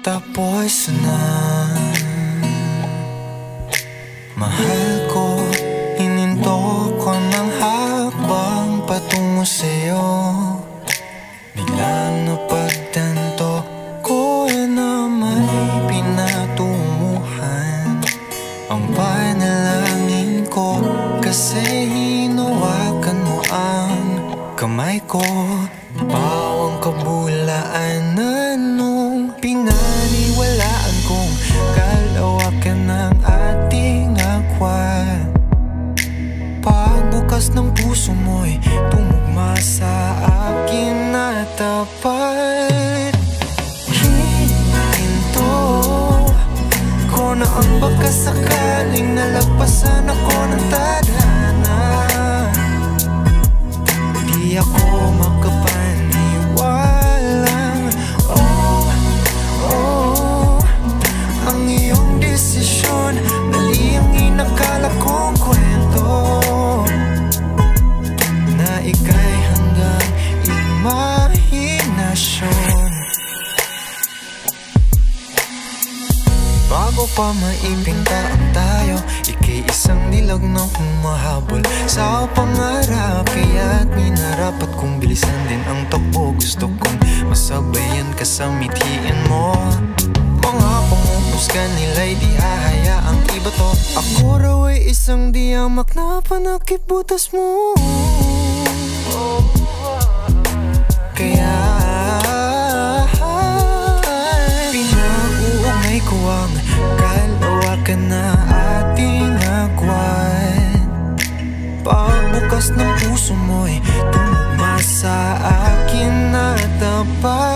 Tapos na, mahal ko, hininto ko ng habang patungo sa'yo. Biglang napagtanto ko na may pinatunguhan ang panalangin ko, kasi hinawakan mo ang kamay ko. Bawang kabulaan na nung pinaniwalaan kong kalawakan ng ating agwan. Pagbukas ng puso mo'y tumugma sa akin na tapat. Hininto ko na ang baka sakaling nalagpasan ako ng tadhana. Di ako makapaniwalang ang iyong desisyon, mali ang inakala kong kwento, na ika'y hanggang imahinasyon. Bago pa maipinta ang tayo, ika'y isang dilag na humahabol sa pangarap. Kaya't minarapat kong bilisan din ang takbo. Gusto kong masabayan ka sa mithiin mo. Mga pangungusgan nila'y di hahayaang iba to. Ako raw ay isang diyamak na panakip butas mo. Kaya pinag-uungay ko ang kalawakan na ating agwan. Pagbukas ng puso mo'y tumugma sa akin na tapat.